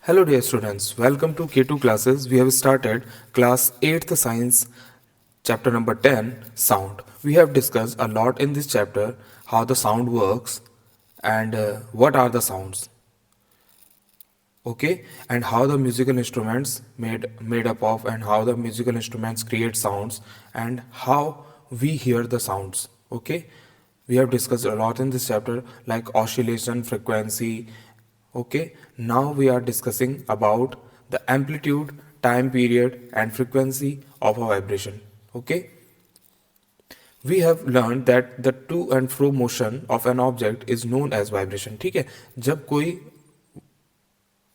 Hello dear students, welcome to K2 classes. We have started class 8th science chapter number 10 sound. We have discussed a lot in this chapter how the sound works and what are the sounds, okay, and how the musical instruments made up of and how the musical instruments create sounds and how we hear the sounds, okay. We have discussed a lot in this chapter like oscillation, frequency, okay. Now we are discussing about the amplitude, time period and frequency of a vibration, okay. We have learned that the to and fro motion of an object is known as vibration, ठीक है। जब कोई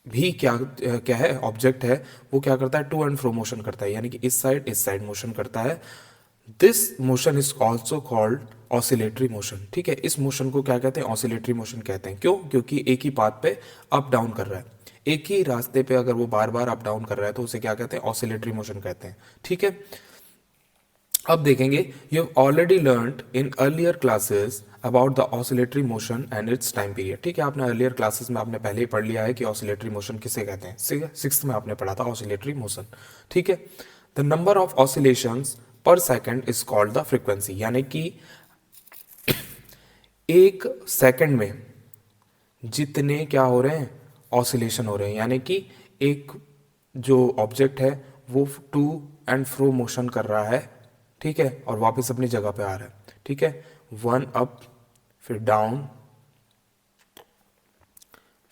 भी क्या क्या है object है वो क्या करता है, टू एंड फ्रो मोशन करता है, यानी कि इस साइड मोशन करता है। This motion is also called oscillatory motion, ठीक है। इस मोशन को क्या कहते हैं, ऑसिलेटरी मोशन कहते हैं। क्यों? क्योंकि एक ही पाथ पे अप डाउन कर रहा है, एक ही रास्ते पे अगर वो बार बार अप डाउन कर रहा है तो उसे क्या कहते हैं, ऑसिलेटरी मोशन कहते हैं, ठीक है। अब देखेंगे, you have already learned in earlier classes about the oscillatory motion and it's time period, ठीक है। आपने अर्लियर क्लासेस में आपने पहले ही पढ़ लिया है कि ऑसिलेटरी मोशन किसे कहते हैं, सिक्स्थ में आपने पढ़ा था ऑसिलेटरी मोशन, ठीक है। द नंबर ऑफ ऑसिलेशंस पर second is called the frequency, यानी कि एक सेकंड में जितने क्या हो रहे हैं, ऑसिलेशन हो रहे हैं, यानी कि एक जो ऑब्जेक्ट है वो टू एंड फ्रो मोशन कर रहा है, ठीक है, और वापस अपनी जगह पे आ रहा है, ठीक है। वन अप, फिर डाउन,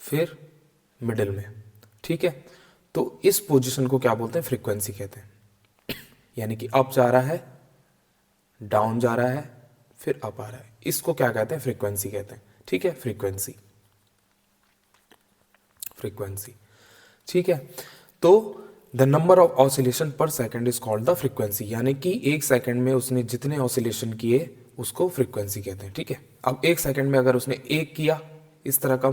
फिर मिडिल में, ठीक है। तो इस पोजीशन को क्या बोलते हैं, फ्रीक्वेंसी कहते हैं। यानी कि अप जा रहा है, डाउन जा रहा है, फिर अप आ रहा है, इसको क्या कहते हैं, फ्रीक्वेंसी कहते हैं, ठीक है। फ्रीक्वेंसी, फ्रीक्वेंसी, ठीक है। तो द नंबर ऑफ ऑसिलेशन पर second is called the frequency, यानी कि एक सेकंड में उसने जितने ऑसिलेशन किए उसको फ्रीक्वेंसी कहते हैं, ठीक है। अब एक सेकंड में अगर उसने एक किया, इस तरह का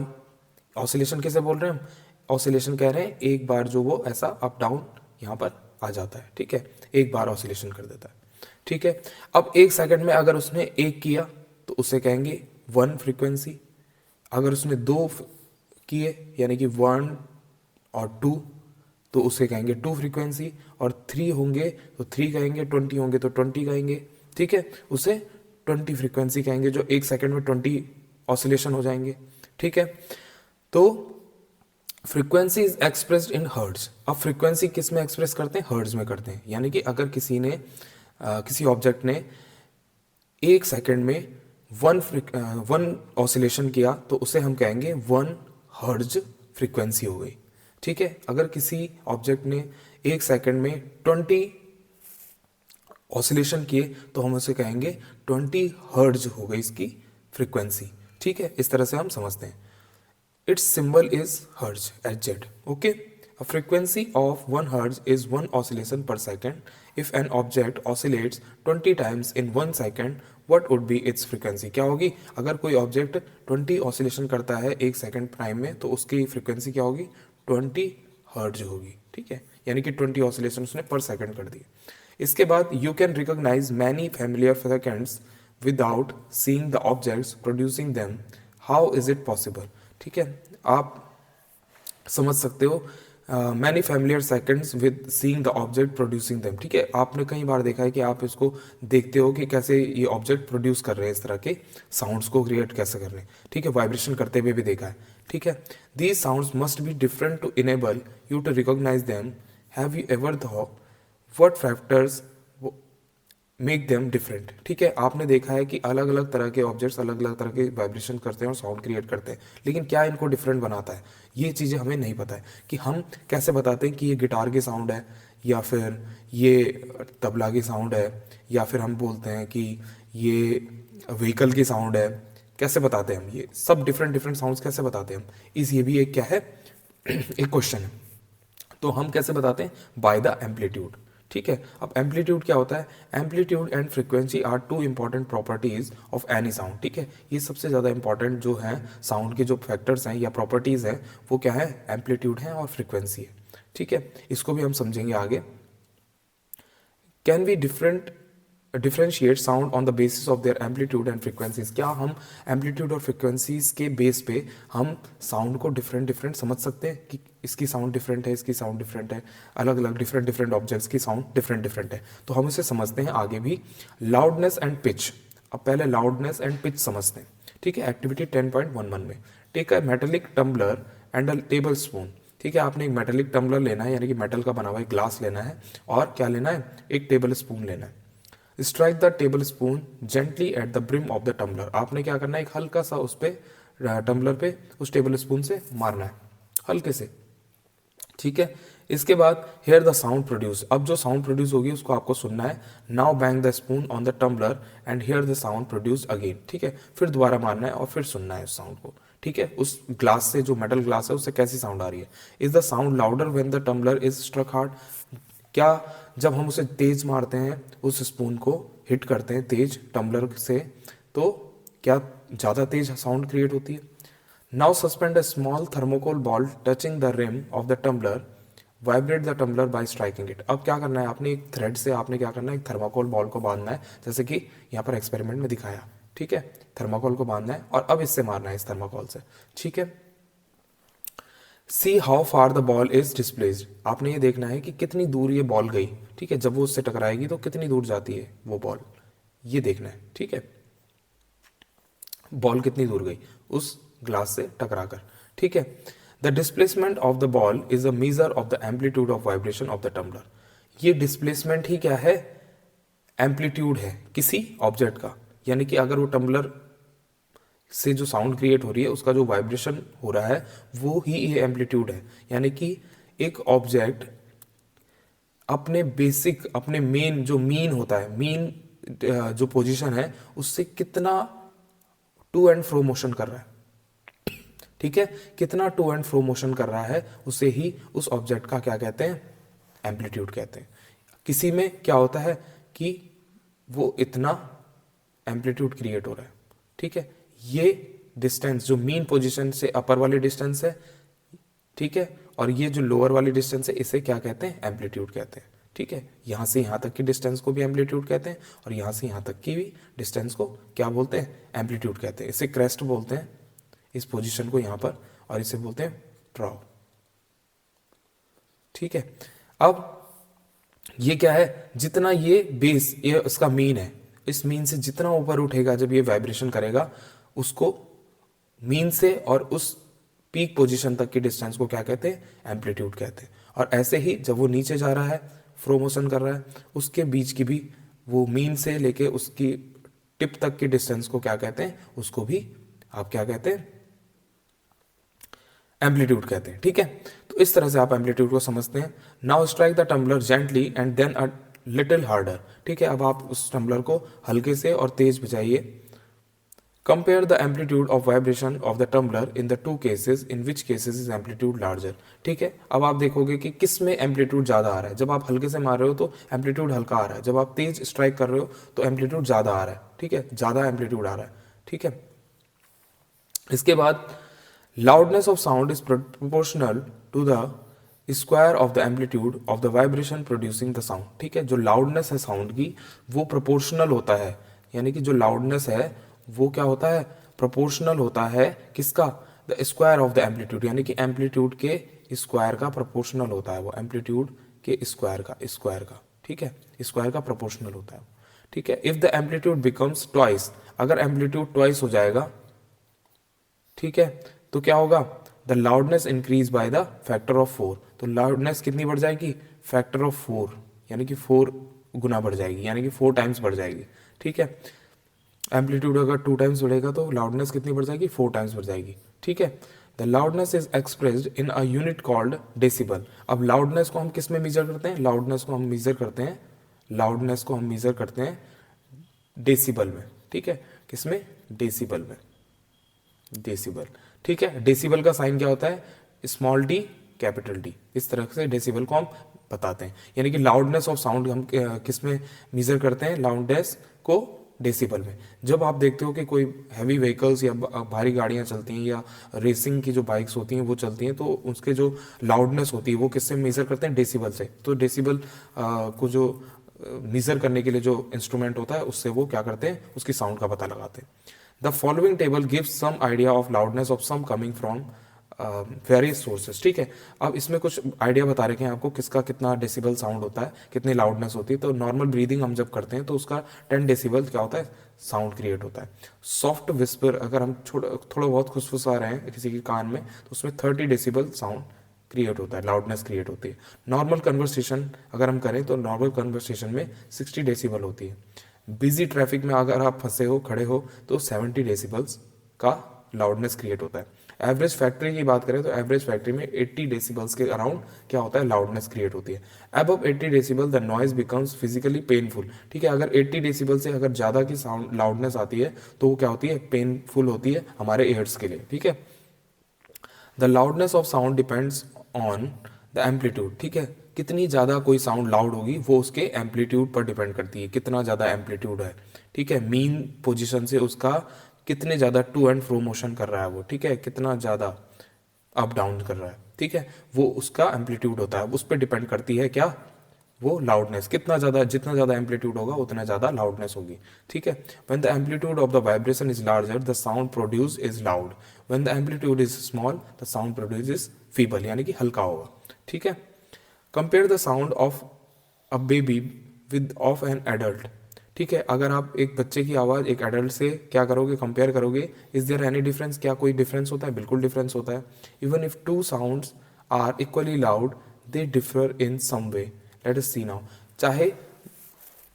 ऑसिलेशन किसे बोल रहे हैं हम, ऑसिलेशन कह रहे हैं एक बार जो वो ऐसा अप डाउन यहाँ पर आ जाता है, ठीक है, एक बार ऑसिलेशन कर देता है, ठीक है। अब एक सेकंड में अगर उसने एक किया तो उसे कहेंगे वन फ्रीक्वेंसी। अगर उसने दो किए यानी कि वन और टू तो उसे कहेंगे टू फ्रीक्वेंसी, और थ्री होंगे तो थ्री कहेंगे, 20 होंगे तो 20 कहेंगे, ठीक है, उसे 20 फ्रीक्वेंसी कहेंगे, जो एक सेकंड में 20 ऑसिलेशन हो जाएंगे, ठीक है। तो frequency is expressed in hertz. अब फ्रीक्वेंसी किस में एक्सप्रेस करते हैं, हर्ट्ज में करते हैं। यानी कि अगर किसी ने किसी ऑब्जेक्ट ने एक सेकंड में वन ऑसिलेशन किया तो उसे हम कहेंगे वन हर्ट्ज फ्रीक्वेंसी हो गई, ठीक है। अगर किसी ऑब्जेक्ट ने एक सेकंड में 20 ऑसिलेशन किए तो हम उसे कहेंगे 20 हर्ट्ज हो गई इसकी फ्रीक्वेंसी, ठीक है। इस तरह से हम समझते हैं। It's symbol is hertz, HZ, okay. A frequency of 1 hertz is 1 oscillation per second. If an object oscillates 20 times in 1 second, what would be its frequency? क्या होगी? अगर कोई ऑब्जेक्ट 20 ऑसिलेशन करता है एक सेकंड टाइम में तो उसकी फ्रीक्वेंसी क्या होगी, 20 हर्ट्ज होगी, ठीक है। यानी कि 20 ऑसिलेशन उसने पर सेकंड कर दिए। इसके बाद you can recognise many familiar seconds without seeing the objects producing them. How is it possible, ठीक है। आप समझ सकते हो many familiar seconds with seeing the object producing them, ठीक है। आपने कई बार देखा है कि आप इसको देखते हो कि कैसे ये ऑब्जेक्ट प्रोड्यूस कर रहे हैं, इस तरह के साउंड्स को क्रिएट कैसे कर रहे हैं, ठीक है। वाइब्रेशन करते हुए भी देखा है, ठीक है। These sounds must be different to enable you to recognise them. Have you ever thought what factors make them different, ठीक है। आपने देखा है कि अलग अलग तरह के ऑब्जेक्ट्स अलग अलग तरह के वाइब्रेशन करते हैं और साउंड क्रिएट करते हैं, लेकिन क्या इनको डिफरेंट बनाता है, ये चीज़ें हमें नहीं पता है। कि हम कैसे बताते हैं कि ये गिटार की साउंड है या फिर ये तबला की साउंड है या फिर हम बोलते हैं कि ये व्हीकल की साउंड है, कैसे बताते हैं हम ये सब डिफरेंट डिफरेंट साउंड्स कैसे बताते हैं हम, इस ये भी एक क्या है एक क्वेश्चन है। तो हम कैसे बताते हैं, बाय द एम्पलीट्यूड, ठीक है। अब एम्पलीट्यूड क्या होता है, amplitude and frequency are two important properties of any sound, ठीक है। ये सबसे ज़्यादा इंपॉर्टेंट जो है साउंड के जो फैक्टर्स हैं या प्रॉपर्टीज़ हैं वो क्या है, एम्पलीट्यूड है और फ्रीक्वेंसी है, ठीक है। इसको भी हम समझेंगे आगे। Can be different differentiate sound on the basis of their amplitude and frequencies. क्या हम एम्पलीट्यूड और फ्रिक्वेंसीज के बेस पे हम साउंड को डिफरेंट डिफरेंट समझ सकते हैं कि इसकी साउंड डिफरेंट है, इसकी साउंड डिफरेंट है, अलग अलग डिफरेंट डिफरेंट ऑब्जेक्ट्स की साउंड डिफरेंट डिफरेंट है। तो हम इसे समझते हैं आगे भी। Loudness and pitch. अब पहले लाउडनेस एंड पिच समझते हैं, ठीक है। एक्टिविटी 10.11 में take a metallic tumbler and a table spoon. ठीक है, आपने एक मेटेलिक टम्बलर लेना है, यानी कि मेटल का बना हुआ एक ग्लास लेना है, और क्या लेना है, एक टेबल स्पून लेना है। Strike the table spoon gently at the brim of the tumbler. आपने क्या करना है, एक हल्का सा उस पे टम्बलर पे उस टेबल स्पून से मारना है, हल्के से, ठीक है। इसके बाद हेयर द साउंड प्रोड्यूस। अब जो साउंड प्रोड्यूस होगी उसको आपको सुनना है। Now bang the spoon on the tumbler and hear the sound produce again. ठीक है, फिर दोबारा मारना है और फिर सुनना है उस साउंड को। ठीक है, उस ग्लास से, जो मेटल ग्लास है, उससे कैसी साउंड आ रही है। Is the sound louder when the tumbler is struck hard. क्या जब हम उसे तेज मारते हैं, उस स्पून को हिट करते हैं तेज टम्बलर से, तो क्या ज़्यादा तेज साउंड क्रिएट होती है। Now suspend a small thermocol ball touching the rim of the tumbler, vibrate the tumbler by striking it. अब क्या करना है, आपने एक थ्रेड से आपने क्या करना है, एक थर्माकोल बॉल को बांधना है, जैसे कि यहाँ पर एक्सपेरिमेंट में दिखाया। ठीक है, थर्माकोल को बांधना है और अब इससे मारना है, इस थर्माकोल से। ठीक है, see how far the ball is displaced. आपने ये देखना है कि कितनी दूर ये बॉल गई। ठीक है, जब वो उससे टकराएगी तो कितनी दूर जाती है वो बॉल, ये देखना है। ठीक है, बॉल कितनी दूर गई उस ग्लास से टकराकर। ठीक है, the displacement of the ball is a measure of the amplitude of vibration of the tumbler. ये डिस्प्लेसमेंट ही क्या है, एम्पलीट्यूड है किसी ऑब्जेक्ट का, यानी कि अगर वो टम्बलर से जो साउंड क्रिएट हो रही है, उसका जो वाइब्रेशन हो रहा है, वो ही ये एम्पलीट्यूड है। यानी कि एक ऑब्जेक्ट अपने बेसिक, अपने मेन, जो मीन होता है, मीन जो पोजीशन है, उससे कितना टू एंड फ्रो मोशन कर रहा है। ठीक है, कितना टू एंड फ्रो मोशन कर रहा है, उसे ही उस ऑब्जेक्ट का क्या कहते हैं, एम्पलीट्यूड कहते हैं। किसी में क्या होता है कि वो इतना एम्पलीट्यूड क्रिएट हो रहा है। ठीक है, ये डिस्टेंस जो मीन पोजीशन से अपर वाली डिस्टेंस है, ठीक है, और ये जो लोअर वाली डिस्टेंस है, इसे क्या कहते हैं, एम्पलीट्यूड कहते हैं। ठीक है, यहां से यहां तक की डिस्टेंस को भी एम्पलीट्यूड कहते हैं, और यहां से यहां तक की भी डिस्टेंस को क्या बोलते हैं, एम्पलीट्यूड कहते हैं। इसे क्रेस्ट बोलते हैं, इस पोजीशन को यहां पर, और इसे बोलते हैं ट्रॉव। ठीक है, अब ये क्या है, जितना ये बेस, ये इसका मीन है, इस मीन से जितना ऊपर उठेगा जब ये वाइब्रेशन करेगा, उसको मीन से और उस पीक पोजीशन तक की डिस्टेंस को क्या कहते हैं, एम्पलीट्यूड कहते हैं। और ऐसे ही जब वो नीचे जा रहा है, फ्लो मोशन कर रहा है, उसके बीच की भी, वो मीन से लेके उसकी टिप तक की डिस्टेंस को क्या कहते हैं, उसको भी आप क्या कहते हैं, एम्पलीट्यूड कहते हैं। ठीक है, तो इस तरह से आप एम्पलीट्यूड को समझते हैं। Now strike the tumbler gently and then a little harder. ठीक है, अब आप उस टम्बलर को हल्के से और तेज बजाइए। Compare the amplitude of vibration of the tumbler in the two cases, in which cases is amplitude larger. ठीक है, अब आप देखोगे कि किस में एम्पलीट्यूड ज्यादा आ रहा है। जब आप हल्के से मार रहे हो तो एम्पलीट्यूड हल्का आ रहा है, जब आप तेज स्ट्राइक कर रहे हो तो एम्पलीट्यूड ज्यादा आ रहा है। ठीक है, ज्यादा एम्पलीट्यूड आ रहा है। ठीक है, इसके बाद loudness of sound is proportional to the square of the amplitude of the vibration producing the sound। ठीक है, जो loudness है साउंड की, वो proportional होता है, यानी कि जो loudness है वो क्या होता है, proportional होता है किसका, the square of the amplitude, यानी कि amplitude के square का proportional होता है वो, amplitude के square का। ठीक है, square का proportional होता है। ठीक है, if the amplitude becomes twice, अगर amplitude twice हो जाएगा, ठीक है, तो क्या होगा, the loudness increase by the factor of 4। तो लाउडनेस कितनी बढ़ जाएगी, फैक्टर ऑफ 4, यानी कि 4 गुना बढ़ जाएगी, यानी कि 4 टाइम्स बढ़ जाएगी। ठीक है, एम्पलीट्यूड अगर 2 टाइम्स बढ़ेगा तो लाउडनेस कितनी बढ़ जाएगी, 4 टाइम्स बढ़ जाएगी। ठीक है, the loudness is expressed in a unit called decibel. अब लाउडनेस को हम किस में मेजर करते हैं, लाउडनेस को हम मेजर करते हैं डेसिबल में। ठीक है, किसमें, डेसिबल में, डेसिबल। ठीक है, डेसिबल का साइन क्या होता है, स्मॉल डी कैपिटल डी, इस तरह से डेसिबल को हम बताते हैं। यानी कि लाउडनेस ऑफ साउंड हम किस में मेजर करते हैं, लाउडनेस को डेसिबल में। जब आप देखते हो कि कोई हैवी व्हीकल्स या भारी गाड़ियां चलती हैं या रेसिंग की जो बाइक्स होती हैं वो चलती हैं, तो उसके जो लाउडनेस होती है वो किससे मेजर करते हैं, डेसिबल से। तो डेसिबल को जो मीजर करने के लिए जो इंस्ट्रूमेंट होता है उससे वो क्या करते हैं, उसकी साउंड का पता लगाते हैं। The following table gives some idea of loudness of some coming from various sources. ठीक है, अब इसमें कुछ आइडिया बता रखे हैं आपको किसका कितना डेसिबल साउंड होता है, कितनी लाउडनेस होती है। तो नॉर्मल ब्रीदिंग हम जब करते हैं तो उसका 10 डेसिबल क्या होता है, साउंड क्रिएट होता है। सॉफ्ट विस्पर, अगर हम थोड़ा बहुत फुसफुसा रहे हैं किसी के कान में तो उसमें 30 डेसिबल साउंड क्रिएट होता है, लाउडनेस क्रिएट होती है। नॉर्मल कन्वर्सेशन अगर हम करें तो नॉर्मल कन्वर्सेशन में 60 डेसिबल होती है। बिजी ट्रैफिक में अगर आप फंसे हो, खड़े हो, तो 70 डेसिबल्स का लाउडनेस क्रिएट होता है। एवरेज फैक्ट्री की बात करें तो एवरेज फैक्ट्री में 80 डेसिबल्स के अराउंड क्या होता है, लाउडनेस क्रिएट होती है। Above 80 decibel the noise becomes physically painful. ठीक है, अगर 80 डेसिबल से अगर ज़्यादा की साउंड लाउडनेस आती है तो वो क्या होती है, पेनफुल होती है हमारे ईयर्स के लिए। ठीक है, the loudness of sound depends on the amplitude. ठीक है, कितनी ज़्यादा कोई साउंड लाउड होगी वो उसके एम्पलीट्यूड पर डिपेंड करती है, कितना ज़्यादा एम्पलीट्यूड है। ठीक है, मीन पोजीशन से उसका कितने ज़्यादा टू एंड फ्रो मोशन कर रहा है वो। ठीक है, कितना ज़्यादा अप डाउन कर रहा है। ठीक है, वो उसका एम्पलीट्यूड होता है, उस पर डिपेंड करती है क्या, वो लाउडनेस। कितना ज़्यादा, जितना ज़्यादा एम्पलीट्यूड होगा उतना ज़्यादा लाउडनेस होगी। ठीक है, when the amplitude of the vibration is larger the sound produce is loud, when the amplitude is small the sound produce is feeble, यानी कि हल्का होगा। ठीक है, compare the sound of a baby with of an adult. ठीक है, अगर आप एक बच्चे की आवाज़ एक एडल्ट से क्या करोगे, कंपेयर करोगे, इज देयर एनी डिफरेंस, क्या कोई डिफरेंस होता है, बिल्कुल डिफरेंस होता है। Even if two sounds are equally loud they differ in some way. Let us see now, चाहे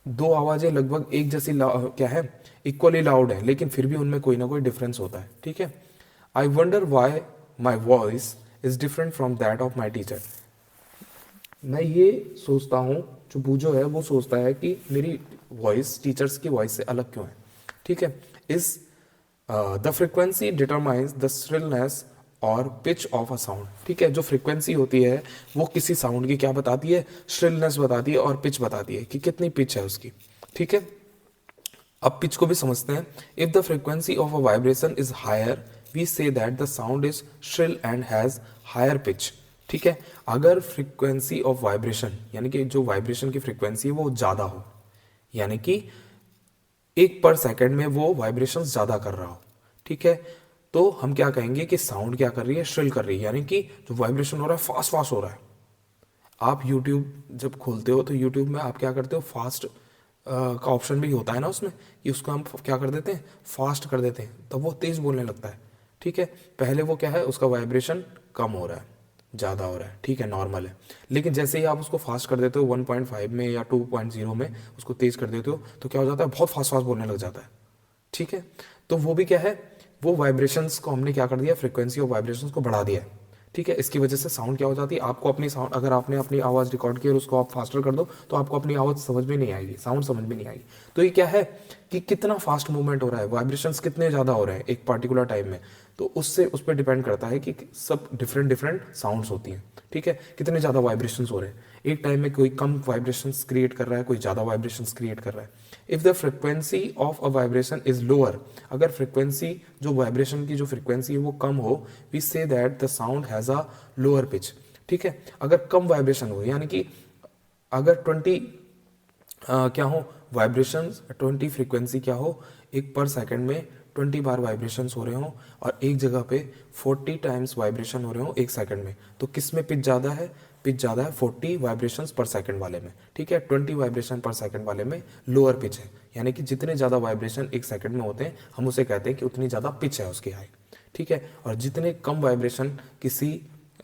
दो आवाज़ें लगभग एक जैसी क्या है, इक्वली लाउड है, लेकिन फिर भी उनमें कोई ना कोई डिफरेंस होता है। ठीक है, I wonder why my voice is different from that of my teacher. मैं ये सोचता हूँ, जो बूझो है वो सोचता है कि मेरी वॉइस टीचर्स की वॉइस से अलग क्यों है। ठीक है, इस the frequency determines the shrillness और पिच ऑफ अ साउंड। ठीक है, जो फ्रिक्वेंसी होती है वो किसी साउंड की क्या बताती है, श्रिलनेस बताती है और पिच बताती है कि कितनी पिच है उसकी। ठीक है, अब पिच को भी समझते हैं। If the frequency of a vibration is higher we say that the sound is shrill and has higher pitch. ठीक है, अगर फ्रिक्वेंसी ऑफ वाइब्रेशन यानी कि जो वाइब्रेशन की फ्रिक्वेंसी है वो ज़्यादा हो, यानी कि 1 पर सेकेंड में वो वाइब्रेशन ज़्यादा कर रहा हो, ठीक है, तो हम क्या कहेंगे कि साउंड क्या कर रही है, श्रिल कर रही है, यानी कि जो वाइब्रेशन हो रहा है फास्ट फास्ट हो रहा है। आप यूट्यूब जब खोलते हो तो यूट्यूब में आप क्या करते हो, फास्ट का ऑप्शन भी होता है ना उसमें, कि उसको हम क्या कर देते हैं, फास्ट कर देते हैं, तब वो तेज़ बोलने लगता है। ठीक है, पहले वो क्या है, उसका वाइब्रेशन कम हो रहा है, ज़्यादा हो रहा है, ठीक है, नॉर्मल है। लेकिन जैसे ही आप उसको फास्ट कर देते हो 1.5 में या 2.0 में उसको तेज़ कर देते हो तो क्या हो जाता है, बहुत फास्ट फास्ट बोलने लग जाता है। ठीक है, तो वो भी क्या है, वो वाइब्रेशंस को हमने क्या कर दिया, फ्रिक्वेंसी ऑफ वाइब्रेशंस को बढ़ा दिया है। ठीक है, इसकी वजह से साउंड क्या हो जाती है, आपको अपनी साउंड, अगर आपने अपनी आवाज़ रिकॉर्ड की और उसको आप फास्टर कर दो तो आपको अपनी आवाज़ समझ में नहीं आएगी, साउंड समझ में नहीं आएगी। तो ये क्या है कि कितना फास्ट मूवमेंट हो रहा है, वाइब्रेशंस कितने ज़्यादा हो रहे हैं एक पार्टिकुलर टाइम में, तो उससे उस पर डिपेंड करता है कि सब डिफरेंट डिफरेंट साउंड्स होती हैं। ठीक है, कितने ज़्यादा वाइब्रेशंस हो रहे हैं, एक टाइम में कोई कम वाइब्रेशंस क्रिएट कर रहा है, कोई ज़्यादा वाइब्रेशंस क्रिएट कर रहा है। If the frequency of a vibration is lower, अगर फ्रिक्वेंसी, जो वाइब्रेशन की जो फ्रिक्वेंसी है वो कम हो, we say that the sound has a lower pitch. ठीक है, अगर कम वाइब्रेशन हो, यानी कि अगर 20 क्या हो वाइब्रेशन, 20 फ्रिक्वेंसी क्या हो, 1 पर सेकेंड में 20 बार वाइब्रेशंस हो रहे हो और एक जगह पे 40 टाइम्स वाइब्रेशन हो रहे हो 1 सेकेंड में, तो किस में पिच ज़्यादा है, पिच ज़्यादा है 40 वाइब्रेशंस पर सेकेंड वाले में। ठीक है, 20 वाइब्रेशन पर सेकेंड वाले में लोअर पिच है, यानी कि जितने ज़्यादा वाइब्रेशन 1 सेकेंड में होते हैं हम उसे कहते हैं कि उतनी ज़्यादा पिच है उसकी हाई। ठीक है, और जितने कम वाइब्रेशन किसी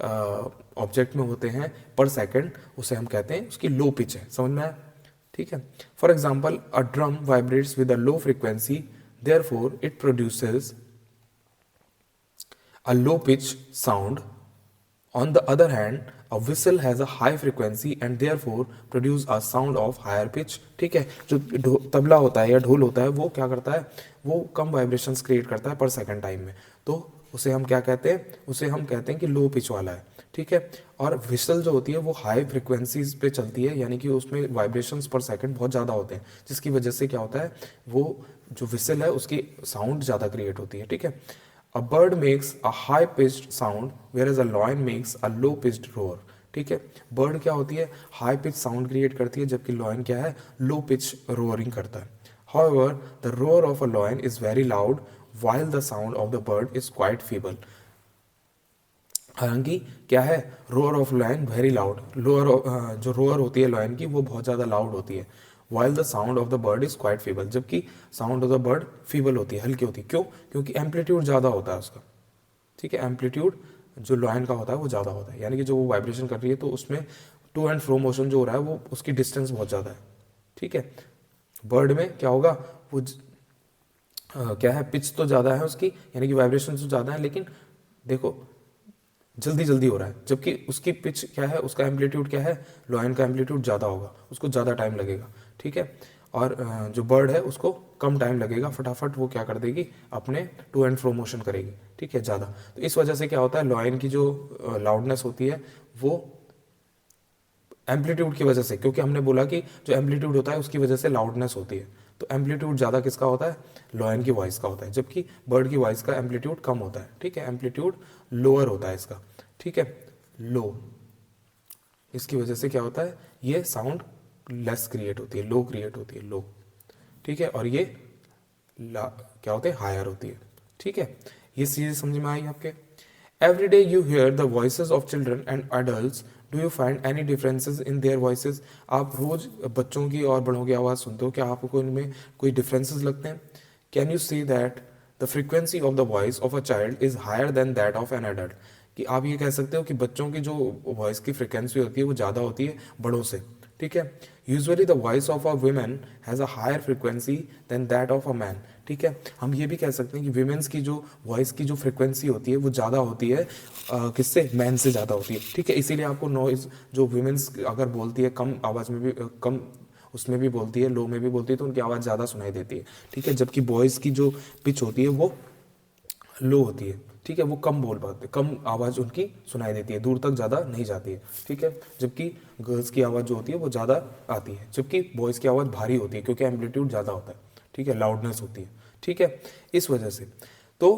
ऑब्जेक्ट में होते हैं पर सेकेंड उसे हम कहते हैं उसकी लो पिच है। समझ में आया? ठीक है, for example a drum vibrates with a low frequency therefore it produces a low pitch sound. On the other hand a whistle has a high frequency and therefore produce a sound of higher pitch. ठीक है, जो तबला होता है या ढोल होता है वो क्या करता है, वो कम वाइब्रेशंस क्रिएट करता है पर सेकंड टाइम में, तो उसे हम क्या कहते हैं, उसे हम कहते हैं कि लो पिच वाला है। ठीक है, और विसल जो होती है वो हाई फ्रिक्वेंसीज पे चलती है, यानी कि उसमें वाइब्रेशंस पर सेकंड बहुत ज़्यादा होते हैं, जिसकी वजह से क्या होता है, वो जो विसल है उसकी साउंड ज़्यादा क्रिएट होती है। ठीक है, a bird makes a high pitched sound whereas a lion makes a low pitched roar. ठीक है। बर्ड क्या होती है, हाई पिच साउंड क्रिएट करती है, जबकि लॉयन क्या है, लो पिच रोअरिंग करता है। However, the roar of a lion is very loud, while the sound of the bird is quite feeble. हालांकि क्या है, roar of lion very loud, जो रोअर होती है लायन की वो बहुत ज़्यादा लाउड होती है। While the sound of the bird is quite feeble, जबकि sound of the bird feeble होती है, हल्की होती है। क्यों? क्योंकि एम्पलीट्यूड ज़्यादा होता है उसका, ठीक है। एम्पलीट्यूड जो लायन का होता है वो ज़्यादा होता है, यानी कि जो वो वाइब्रेशन कर रही है तो उसमें टू एंड फ्रो मोशन जो हो रहा है वो उसकी डिस्टेंस बहुत ज़्यादा है, ठीक है। बर्ड में क्या होगा, वो क्या है, पिच तो ज़्यादा है उसकी, यानी कि वाइब्रेशन तो ज़्यादा है, लेकिन देखो जल्दी जल्दी हो रहा है, जबकि उसकी पिच क्या है, उसका एम्पलीट्यूड क्या है, लायन का एम्पलीट्यूड ज़्यादा होगा, उसको ज़्यादा टाइम लगेगा, ठीक है। और जो बर्ड है उसको कम टाइम लगेगा, फटाफट वो क्या कर देगी, अपने टू एंड फ्रो मोशन करेगी, ठीक है, ज़्यादा। तो इस वजह से क्या होता है, लायन की जो लाउडनेस होती है वो एम्पलीट्यूड की वजह से, क्योंकि हमने बोला कि जो एम्पलीट्यूड होता है उसकी वजह से लाउडनेस होती है, तो एम्पलीट्यूड ज़्यादा किसका होता है, लायन की वॉइस का होता है, जबकि बर्ड की वॉइस का एम्पलीट्यूड कम होता है, ठीक है, एम्पलीट्यूड लोअर होता है इसका, ठीक है, लो। इसकी वजह से क्या होता है, ये साउंड लेस क्रिएट होती है, लो क्रिएट होती है, लो, ठीक है। और ये क्या होते हैं, हायर होती है, ठीक है। ये चीज़ें समझ में आई आपके। Every day you hear the voices of children and adult, do you find any differences in their voices. आप रोज बच्चों की और बड़ों की आवाज़ सुनते हो, क्या आपको इनमें कोई डिफरेंसेस लगते हैं? Can you see that the frequency of the voice of a child is higher than that of an adult, कि आप ये कह सकते हो कि बच्चों की जो वॉइस की फ्रिक्वेंसी होती है वो ज़्यादा होती है बड़ों से, ठीक है। Usually the voice of a woman has a higher frequency than that of a man, ठीक है। हम ये भी कह सकते हैं कि वीमेंस की जो वॉइस की जो फ्रिक्वेंसी होती है वो ज़्यादा होती है, किससे, मैन से ज़्यादा होती है, ठीक है। इसीलिए आपको नॉइज जो वीमेंस अगर बोलती है कम आवाज़ में भी, कम उसमें भी बोलती है, लो में भी बोलती है, तो उनकी आवाज़ ज़्यादा सुनाई देती है, ठीक है। जबकि बॉयज़ की जो पिच होती है वो लो होती है, ठीक है, वो कम बोल पाते, कम आवाज़ उनकी सुनाई देती है, दूर तक ज़्यादा नहीं जाती है, ठीक है। जबकि गर्ल्स की आवाज़ जो होती है वो ज़्यादा आती है, जबकि बॉयज़ की आवाज़ भारी होती है, क्योंकि एम्पलीट्यूड ज़्यादा होता है, ठीक है, लाउडनेस होती है, ठीक है, इस वजह से। तो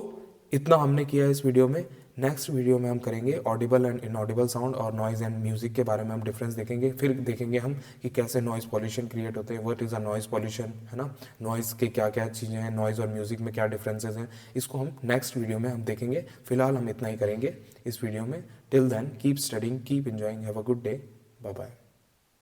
इतना हमने किया इस वीडियो में। नेक्स्ट वीडियो में हम करेंगे ऑडिबल एंड इनऑडिबल साउंड और नॉइज़ एंड म्यूजिक के बारे में हम डिफरेंस देखेंगे। फिर देखेंगे हम कि कैसे नॉइज़ पॉल्यूशन क्रिएट होते हैं, what is a noise pollution, है ना, नॉइज़ के क्या क्या चीज़ें हैं, नॉइज़ और म्यूजिक में क्या डिफरेंसेस हैं, इसको हम नेक्स्ट वीडियो में हम देखेंगे। फिलहाल हम इतना ही करेंगे इस वीडियो में। Till then keep studying, keep enjoying, have a good day, bye bye.